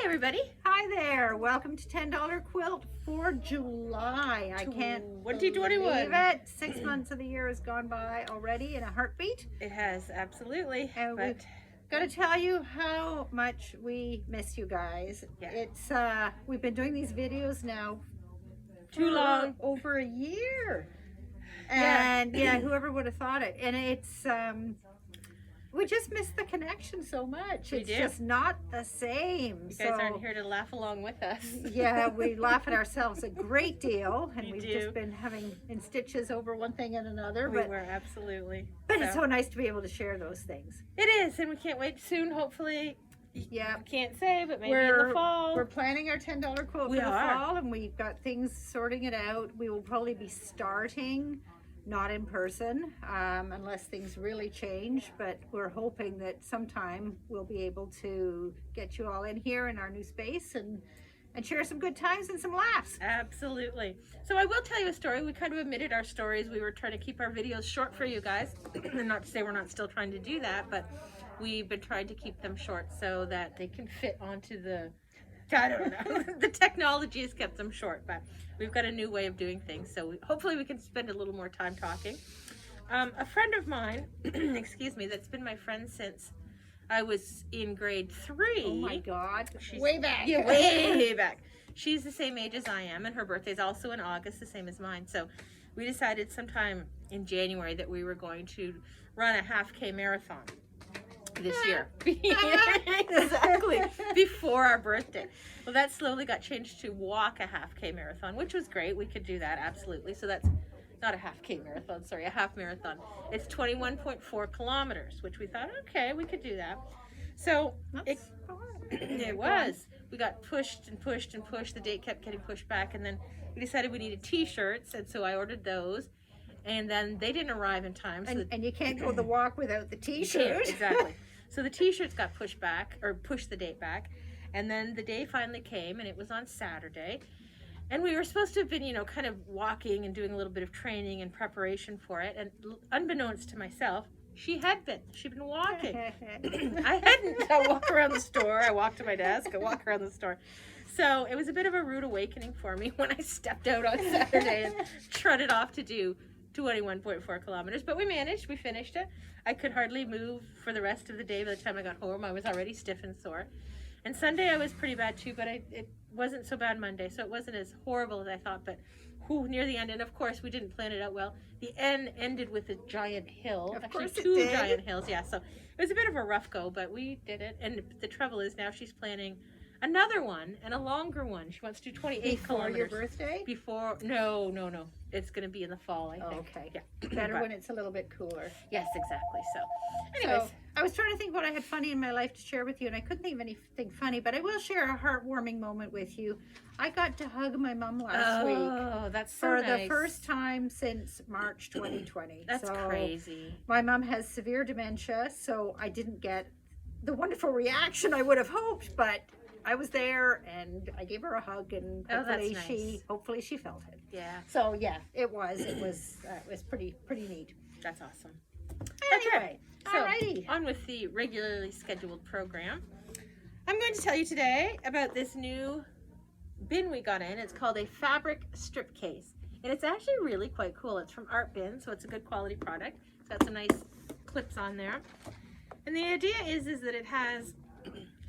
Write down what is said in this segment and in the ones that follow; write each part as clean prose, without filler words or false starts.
everybody. Hi there. Welcome to $10 Quilt for July. I can't 2021. believe it. 6 months of the year has gone by already in a heartbeat. It has, absolutely. And we've got to tell you how much we miss you guys. Yeah. It's we've been doing these videos now Too long. over a year. Yeah. And yeah, whoever would have thought it. And it's we just miss the connection so much. We It's do. just not the same. You guys aren't here to laugh along with us. Yeah, we laugh at ourselves a great deal, and We we've do. just been having in stitches over one thing and another. We But were, absolutely. it's so nice to be able to share those things. It is, and we can't wait soon, hopefully. Yeah, I can't say, but maybe in the fall. we're planning our $10 quote We for the are. fall, and we've got things sorting it out. We will probably be starting not in person unless things really change, but we're hoping that sometime we'll be able to get you all in here in our new space and share some good times and some laughs. Absolutely. So I will tell you a story. We kind of omitted our stories. We were trying to keep our videos short for you guys. And not to say we're not still trying to do that, but we've been trying to keep them short so that they can fit onto the, I don't know. The technology has kept them short, but we've got a new way of doing things. So hopefully we can spend a little more time talking. A friend of mine, excuse me, that's been my friend since I was in grade 3. Oh my God. She's Way back. Yeah, way back. She's the same age as I am, and her birthday's also in August, the same as mine. So we decided sometime in January that we were going to run a half-K marathon this year. Exactly. Before our birthday. Well, that slowly got changed to walk a half-K marathon, which was great. We could do that, absolutely. So that's not a half-K marathon, sorry, a half marathon. It's 21.4 kilometers, which we thought, okay, we could do that. So it was. We got pushed and pushed and pushed. The date kept getting pushed back, and then we decided we needed t-shirts, and so I ordered those. And then they didn't arrive in time. So And you can't go the walk without the t-shirt. Exactly. So the t-shirts got pushed back, or pushed the date back. And then the day finally came, and it was on Saturday. And we were supposed to have been, you know, kind of walking and doing a little bit of training and preparation for it. And unbeknownst to myself, she had been. She'd been walking. I hadn't. I walk around the store. I walk to my desk. I walk around the store. So it was a bit of a rude awakening for me when I stepped out on Saturday and trotted off to do 21.4 kilometers, but we managed. We finished it. I could hardly move for the rest of the day. By the time I got home, I was already stiff and sore. And Sunday I was pretty bad too, but it wasn't so bad Monday, so it wasn't as horrible as I thought. But near the end, and of course we didn't plan it out well. The end ended with a giant hill. Of Actually, course it 2 did. giant hills. Yeah, so it was a bit of a rough go, but we did it. And the trouble is now she's planning another one and a longer one. She wants to do 28 Before kilometers. your birthday? Before, no. It's going to be in the fall, I think. Okay. Yeah. Better But- when it's a little bit cooler. Yes, exactly. So, anyways, So, I was trying to think what I had funny in my life to share with you, and I couldn't think of anything funny, but I will share a heartwarming moment with you. I got to hug my mom last week oh, that's so for nice. the first time since March 2020. That's So, crazy. My mom has severe dementia, so I didn't get the wonderful reaction I would have hoped, but I was there and I gave her a hug, and Oh, that's hopefully she felt it. Yeah, So yeah, it was pretty neat. that's awesome. Anyway, So, alrighty. on with the regularly scheduled program. I'm going to tell you today about this new bin we got in. It's called a fabric strip case, and it's actually really quite cool. It's from Art Bin, so it's a good quality product. It's got some nice clips on there, and the idea is that it has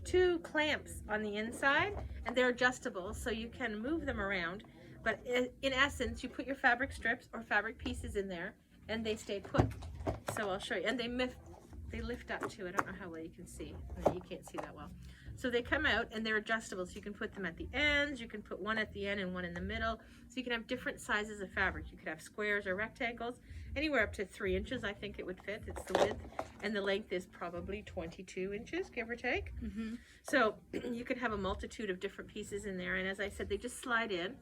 2 clamps on the inside, and they're adjustable, so you can move them around. But in essence, you put your fabric strips or fabric pieces in there, and they stay put. So I'll show you. And they lift up too. I don't know how well you can see. No, you can't see that well. So they come out and they're adjustable. So you can put them at the ends. You can put one at the end and one in the middle. So you can have different sizes of fabric. You could have squares or rectangles. Anywhere up to 3 inches, I think it would fit. It's the width. And the length is probably 22 inches, give or take. Mm-hmm. So you could have a multitude of different pieces in there. And as I said, they just slide in.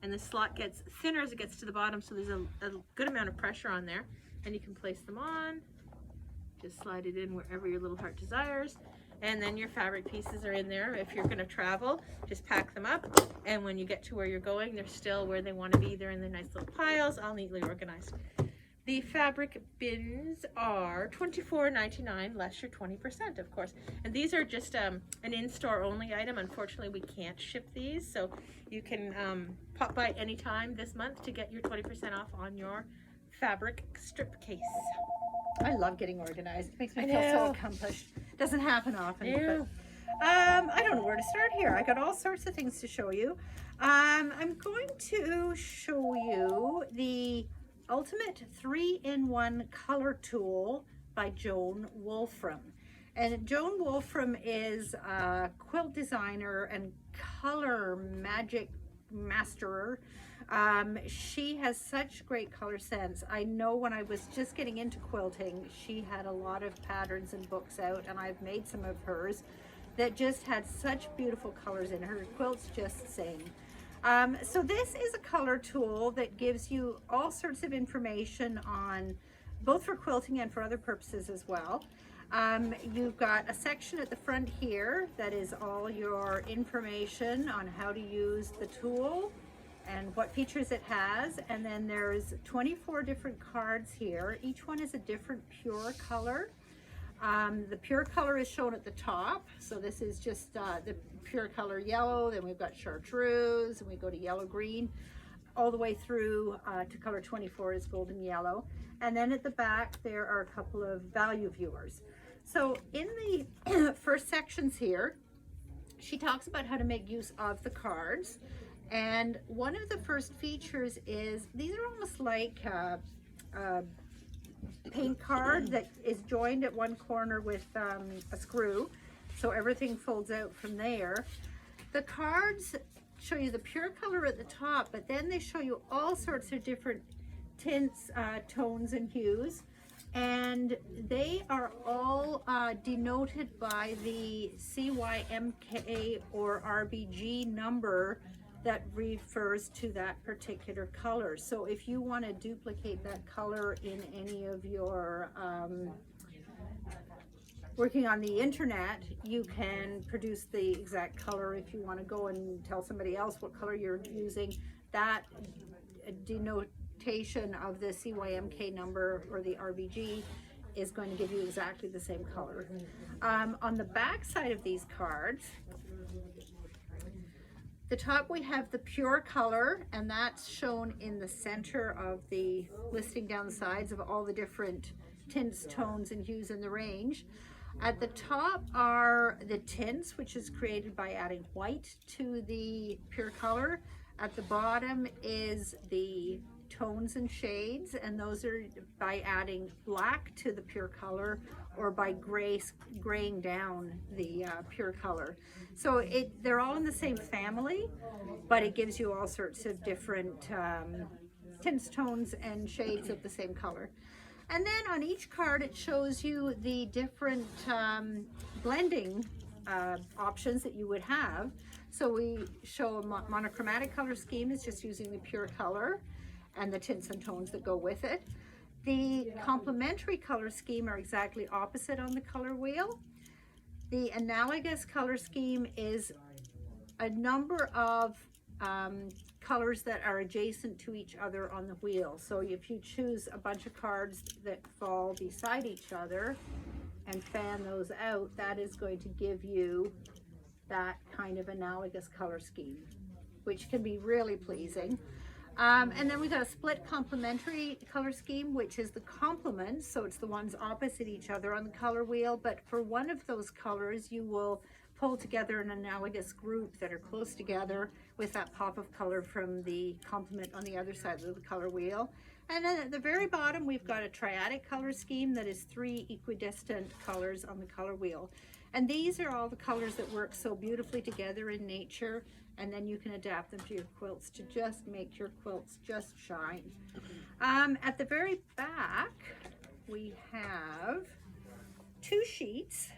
And the slot gets thinner as it gets to the bottom. So there's a good amount of pressure on there. And you can place them on. Just slide it in wherever your little heart desires. And then your fabric pieces are in there. If you're going to travel, just pack them up. And when you get to where you're going, they're still where they want to be. They're in the nice little piles, all neatly organized. The fabric bins are $24.99 less your 20%, of course. And these are just an in-store only item. Unfortunately, we can't ship these, so you can pop by anytime this month to get your 20% off on your fabric strip case. I love getting organized. It makes me I feel so know. accomplished. Doesn't happen often. Ew. But, I don't know where to start here. I got all sorts of things to show you. I'm going to show you the Ultimate 3-in-1 Color Tool by Joan Wolfram. And Joan Wolfram is a quilt designer and color magic masterer. She has such great color sense. I know when I was just getting into quilting, she had a lot of patterns and books out, and I've made some of hers that just had such beautiful colors in her. Quilts just sing. So this is a color tool that gives you all sorts of information on both for quilting and for other purposes as well. You've got a section at the front here that is all your information on how to use the tool and what features it has, and then there's 24 different cards here. Each one is a different pure color. The pure color is shown at the top, so this is just the pure color yellow, then we've got chartreuse, and we go to yellow green, all the way through to color 24 is golden yellow. And then at the back there are a couple of value viewers. So in the first sections here, she talks about how to make use of the cards. And one of the first features is, these are almost like a paint card that is joined at one corner with a screw, so everything folds out from there. The cards show you the pure color at the top, but then they show you all sorts of different tints, tones, and hues, and they are all denoted by the CYMK or RBG number that refers to that particular color. So if you want to duplicate that color in any of your working on the internet, you can produce the exact color. If you want to go and tell somebody else what color you're using, that denotation of the CYMK number or the RBG is going to give you exactly the same color. On the back side of these cards, the top we have the pure color, and that's shown in the center of the listing down the sides of all the different tints, tones, and hues in the range. At the top are the tints, which is created by adding white to the pure color. At the bottom is the tones and shades, and those are by adding black to the pure color or by graying down the pure color. So they're all in the same family, but it gives you all sorts of different tints, tones, and shades of the same color. And then on each card it shows you the different blending options that you would have. So we show a monochromatic color scheme is just using the pure color and the tints and tones that go with it. The complementary color scheme are exactly opposite on the color wheel. The analogous color scheme is a number of colors that are adjacent to each other on the wheel. So if you choose a bunch of cards that fall beside each other and fan those out, that is going to give you that kind of analogous color scheme, which can be really pleasing. And then we got a split complementary color scheme, which is the complements, so it's the ones opposite each other on the color wheel, but for one of those colors you will pull together an analogous group that are close together with that pop of color from the complement on the other side of the color wheel. And then at the very bottom we've got a triadic color scheme that is 3 equidistant colors on the color wheel. And these are all the colors that work so beautifully together in nature, and then you can adapt them to your quilts to just make your quilts just shine. At the very back we have 2 sheets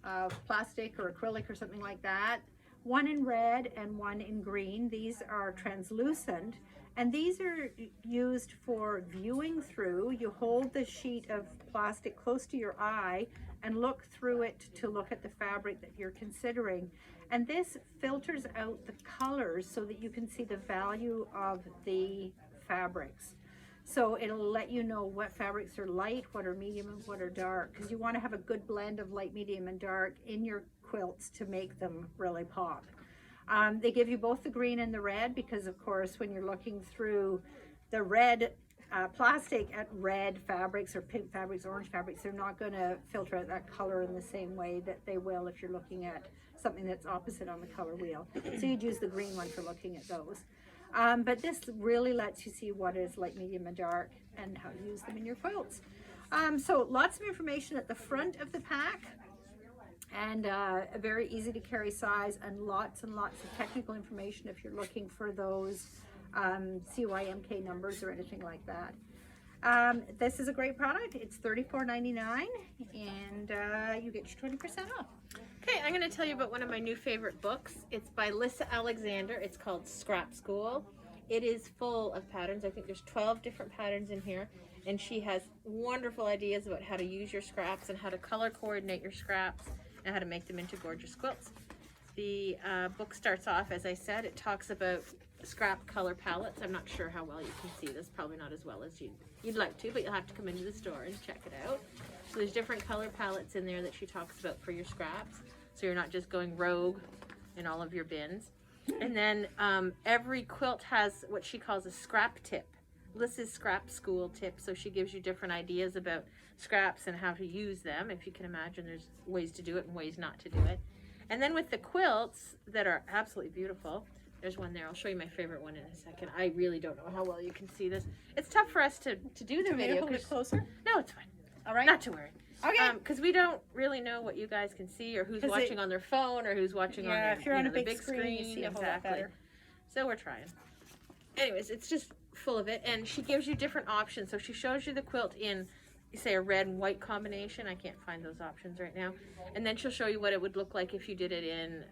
of plastic or acrylic or something like that, one in red and one in green. These are translucent, and these are used for viewing through. You hold the sheet of plastic close to your eye and look through it to look at the fabric that you're considering. And this filters out the colors so that you can see the value of the fabrics. So it'll let you know what fabrics are light, what are medium, and what are dark, because you want to have a good blend of light, medium, and dark in your quilts to make them really pop. They give you both the green and the red because, of course, when you're looking through the red plastic at red fabrics or pink fabrics, orange fabrics, they're not going to filter out that color in the same way that they will if you're looking at something that's opposite on the color wheel. So you'd use the green one for looking at those. But this really lets you see what is light, medium, and dark and how to use them in your quilts. So lots of information at the front of the pack, and a very easy to carry size, and lots of technical information if you're looking for those CYMK numbers or anything like that. This is a great product. It's $34.99, and you get your 20% off. Okay, I'm going to tell you about one of my new favorite books. It's by Lissa Alexander. It's called Scrap School. It is full of patterns. I think there's 12 different patterns in here, and she has wonderful ideas about how to use your scraps and how to color coordinate your scraps and how to make them into gorgeous quilts. The book starts off, as I said, it talks about scrap color palettes. I'm not sure how well you can see this, probably not as well as you'd like to, but you'll have to come into the store and check it out. So there's different color palettes in there that she talks about for your scraps, so you're not just going rogue in all of your bins. And then every quilt has what she calls a scrap tip. Lissa's Scrap School tip, so she gives you different ideas about scraps and how to use them. If you can imagine, there's ways to do it and ways not to do it. And then with the quilts that are absolutely beautiful, there's one there. I'll show you my favorite one in a second. I really don't know how well you can see this. It's tough for us to do the video. Hold it closer? No, it's fine. All right. Not to worry. Okay. Because we don't really know what you guys can see, or who's watching on their phone, or who's watching on their, if you're on a the big screen, you see a whole lot better. So we're trying. Anyways, it's just full of it, and she gives you different options. So she shows you the quilt in, say, a red and white combination. I can't find those options right now. And then she'll show you what it would look like if you did it in,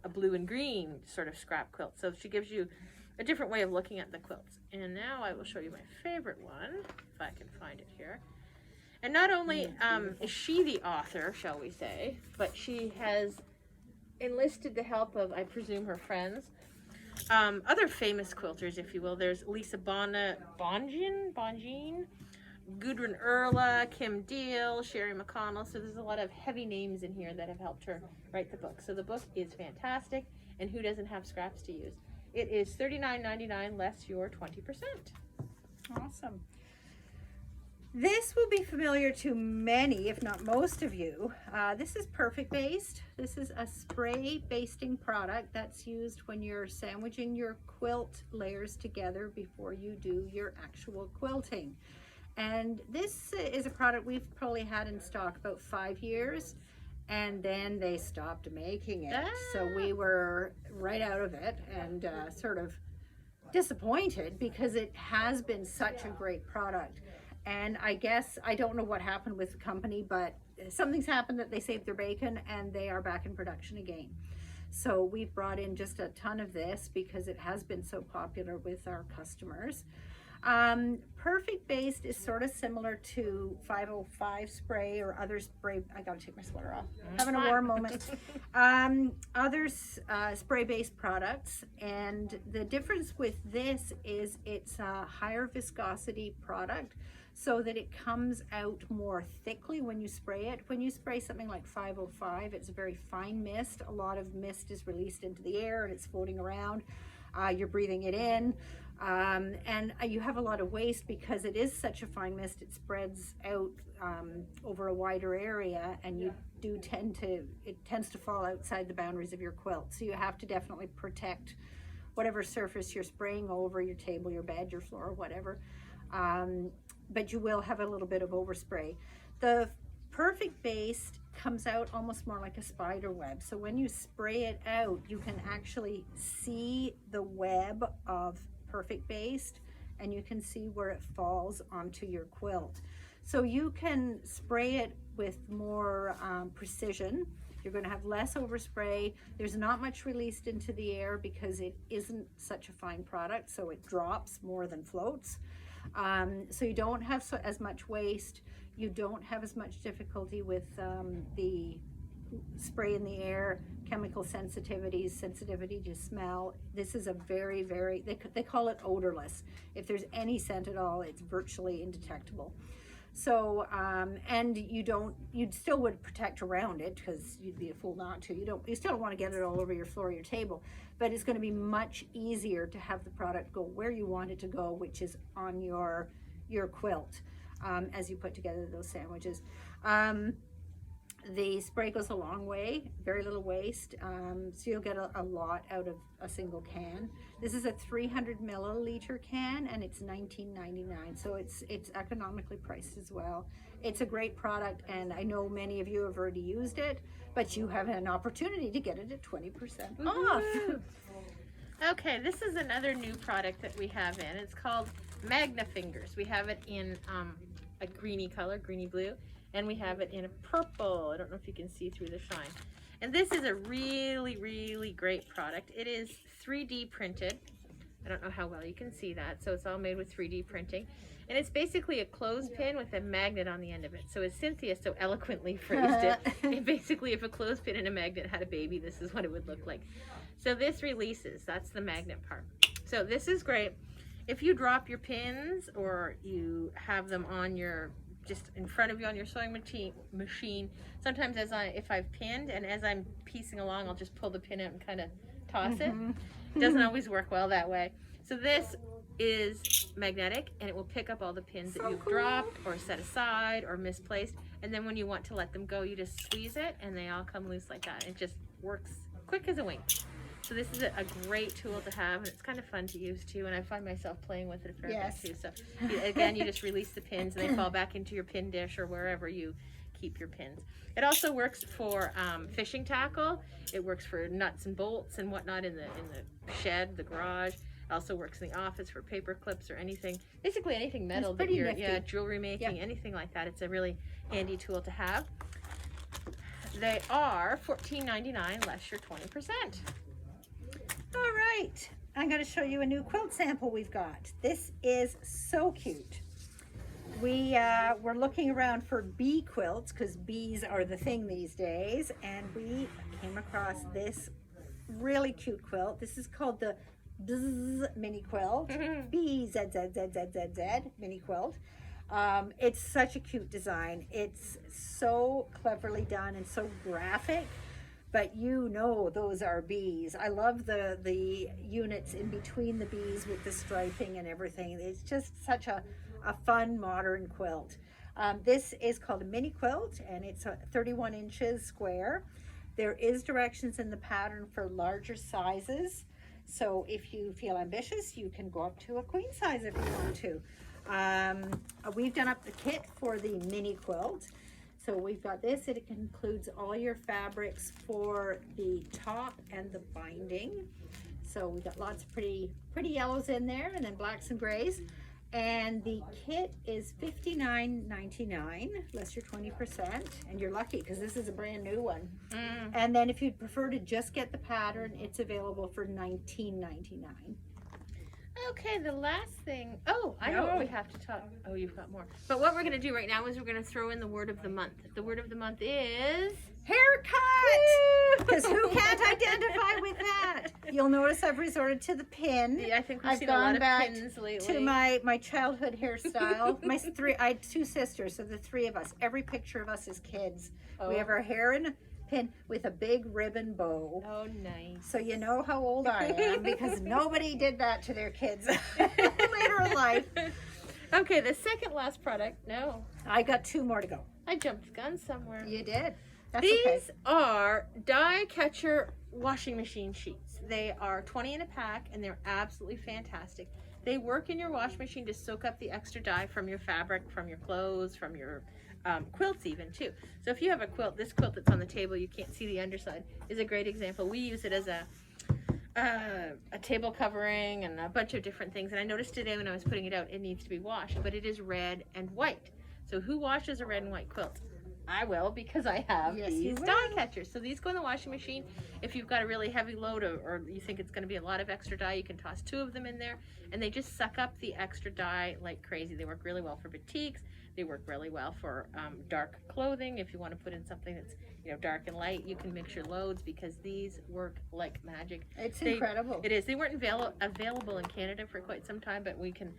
a blue and green sort of scrap quilt. So she gives you a different way of looking at the quilts. And now I will show you my favorite one, if I can find it here. And not only is she the author, shall we say, but she has enlisted the help of, I presume, her friends, other famous quilters, if you will. There's Lisa Bonjean, Gudrun Erla, Kim Deal, Sherry McConnell. So there's a lot of heavy names in here that have helped her write the book. So the book is fantastic, and who doesn't have scraps to use? It is $39.99 less your 20%. Awesome. This will be familiar to many, if not most of you. This is Perfect Baste. This is a spray basting product that's used when you're sandwiching your quilt layers together before you do your actual quilting. And this is a product we've probably had in stock about 5 years, and then they stopped making it. So we were right out of it and sort of disappointed because it has been such a great product. And I guess, I don't know what happened with the company, but something's happened that they saved their bacon and they are back in production again. So we've brought in just a ton of this because it has been so popular with our customers. Perfect Baste is sort of similar to 505 spray or other spray. I gotta take my sweater off. Having a warm moment. Others spray based products, and the difference with this is it's a higher viscosity product, so that it comes out more thickly when you spray it. When you spray something like 505, it's a very fine mist. A lot of mist is released into the air and it's floating around. You're breathing it in. And you have a lot of waste because it is such a fine mist. It spreads out over a wider area, and it tends to fall outside the boundaries of your quilt. So you have to definitely protect whatever surface you're spraying over, your table, your bed, your floor, whatever. But you will have a little bit of overspray. The Perfect Baste comes out almost more like a spider web. So when you spray it out, you can actually see the web of Perfect Baste, and you can see where it falls onto your quilt. So you can spray it with more precision. You're going to have less overspray. There's not much released into the air because it isn't such a fine product, so it drops more than floats. So you don't have as much waste. You don't have as much difficulty with the spray in the air, chemical sensitivities, sensitivity to smell. This is a very, very, they call it odorless. If there's any scent at all, it's virtually indetectable. So, and you still would protect around it, because you'd be a fool not to. You still don't want to get it all over your floor or your table, but it's going to be much easier to have the product go where you want it to go, which is on your quilt, as you put together those sandwiches. The spray goes a long way, very little waste, so you'll get a lot out of a single can. This is a 300 milliliter can, and it's $19.99, so it's economically priced as well. It's a great product, and I know many of you have already used it, but you have an opportunity to get it at 20% off. Okay, this is another new product that we have in. It's called Magna Fingers. We have it in a greeny color, greeny blue, and we have it in a purple. I don't know if you can see through the shine. And this is a really, really great product. It is 3D printed. I don't know how well you can see that. So it's all made with 3D printing. And it's basically a clothespin with a magnet on the end of it. So as Cynthia so eloquently phrased it, basically if a clothespin and a magnet had a baby, this is what it would look like. So this releases, that's the magnet part. So this is great. If you drop your pins, or you have them on your, just in front of you on your sewing machine, sometimes if I've pinned and as I'm piecing along, I'll just pull the pin out and kind of toss it. It doesn't always work well that way. So this is magnetic, and it will pick up all the pins that you've dropped or set aside or misplaced, and then when you want to let them go, you just squeeze it and they all come loose like that. It just works quick as a wink. So this is a great tool to have, and it's kind of fun to use too, and I find myself playing with it a fair bit too. So again, you just release the pins and they fall back into your pin dish or wherever you keep your pins. It also works for fishing tackle. It works for nuts and bolts and whatnot in the shed, the garage. It also works in the office for paper clips or anything, basically anything metal that you're, jewelry making, anything like that. It's a really handy tool to have. They are $14.99 less your 20%. All right, I'm going to show you a new quilt sample we've got. This is so cute. We're looking around for bee quilts, because bees are the thing these days, and we came across this really cute quilt. This is called the Bzz mini quilt, BZZZZZ mini quilt. It's such a cute design. It's so cleverly done and so graphic. But you know those are bees. I love the units in between the bees with the striping and everything. It's just such a fun modern quilt. This is called a mini quilt, and it's 31 inches square. There is directions in the pattern for larger sizes. So if you feel ambitious, you can go up to a queen size if you want to. We've done up the kit for the mini quilt. So we've got this. It includes all your fabrics for the top and the binding. So we've got lots of pretty yellows in there, and then blacks and grays. And the kit is $59.99 less your 20%, and you're lucky because this is a brand new one. And then if you'd prefer to just get the pattern, it's available for $19.99. Okay, the last thing. Oh, I know what we have to talk. Oh, you've got more. But what we're going to do right now is we're going to throw in the word of the month. The word of the month is haircut. Because who can't identify with that? You'll notice I've resorted to the pin. Yeah, I think we've seen a lot of pins lately. To my childhood hairstyle. I had two sisters, so the three of us. Every picture of us as kids. We have our hair in a pin with a big ribbon bow. Oh, nice. So you know how old I am, because nobody did that to their kids later in life. Okay, the second last product. No. I got two more to go. I jumped the gun somewhere. You did. That's These okay. are die catcher washing machine sheets. They are 20 in a pack, and they're absolutely fantastic. They work in your wash machine to soak up the extra dye from your fabric, from your clothes, from your quilts even too. So if you have a quilt, this quilt that's on the table, you can't see the underside, is a great example. We use it as a table covering and a bunch of different things. And I noticed today when I was putting it out, it needs to be washed, but it is red and white. So who washes a red and white quilt? I will, because I have these dye catchers. So these go in the washing machine. If you've got a really heavy load or you think it's going to be a lot of extra dye, you can toss two of them in there, and they just suck up the extra dye like crazy. They work really well for batiks. They work really well for dark clothing. If you want to put in something that's, you know, dark and light, you can mix your loads because these work like magic. It's incredible. It is. They weren't available in Canada for quite some time, but we can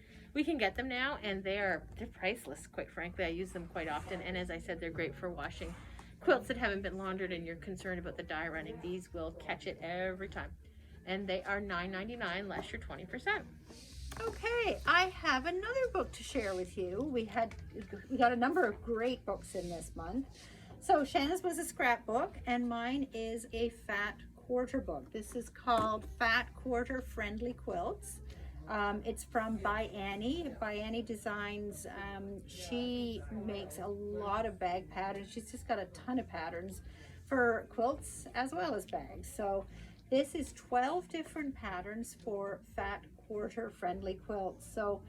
get them now, and they're priceless, quite frankly. I use them quite often, and as I said, they're great for washing quilts that haven't been laundered and you're concerned about the dye running. These will catch it every time. And they are $9.99 less your 20%. Okay, I have another book to share with you. We got a number of great books in this month. So Shanna's was a scrapbook, and mine is a fat quarter book. This is called Fat Quarter Friendly Quilts. It's from By Annie. By Annie Designs. She makes a lot of bag patterns. She's just got a ton of patterns for quilts as well as bags. So this is 12 different patterns for fat quarter friendly quilts. So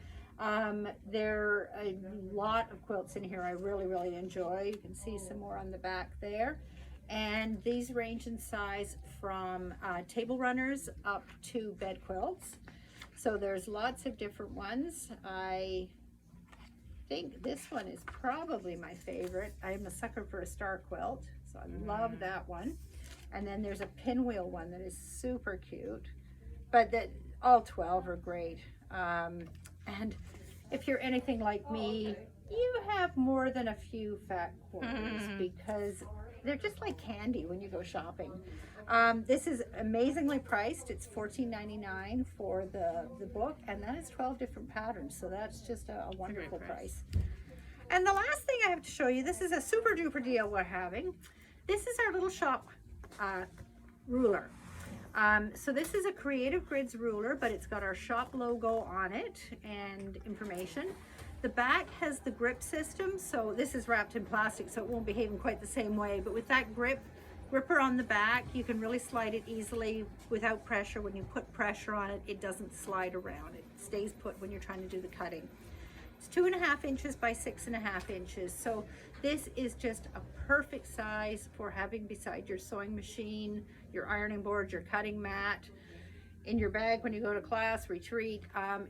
there are a lot of quilts in here I really enjoy. You can see some more on the back there. And these range in size from table runners up to bed quilts. So there's lots of different ones. I think this one is probably my favorite. I'm a sucker for a star quilt, so I love that one. And then there's a pinwheel one that is super cute, but that all 12 are great. And if you're anything like me, you have more than a few fat quarters because they're just like candy when you go shopping. This is amazingly priced. It's $14.99 for the book, and that is 12 different patterns, so that's just a wonderful price. And the last thing I have to show you, this is a super duper deal we're having. This is our little shop ruler. So this is a Creative Grids ruler, but it's got our shop logo on it and information. The back has the grip system, so this is wrapped in plastic, so it won't behave in quite the same way, but with that gripper on the back, you can really slide it easily without pressure. When you put pressure on it, it doesn't slide around. It stays put when you're trying to do the cutting. It's 2.5 inches by 6.5 inches. So this is just a perfect size for having beside your sewing machine, your ironing board, your cutting mat, in your bag when you go to class, retreat.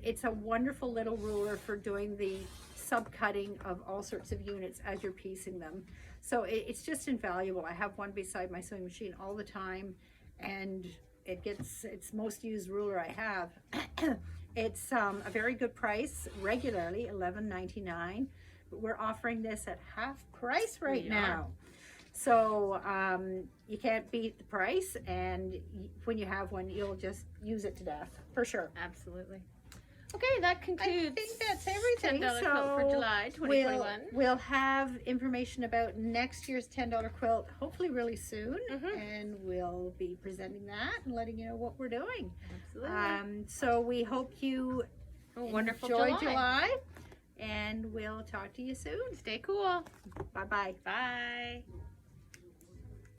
It's a wonderful little ruler for doing the sub-cutting of all sorts of units as you're piecing them. So it's just invaluable. I have one beside my sewing machine all the time, and it's most used ruler I have. It's a very good price, regularly $11.99, but we're offering this at half price right now. So you can't beat the price, and when you have one, you'll just use it to death, for sure. Absolutely. Okay, that concludes. I think that's everything. $10 quilt for July 2021. We'll have information about next year's $10 quilt hopefully really soon, and we'll be presenting that and letting you know what we're doing. Absolutely. So we hope you wonderful enjoy July, and we'll talk to you soon. Stay cool. Bye-bye. Bye.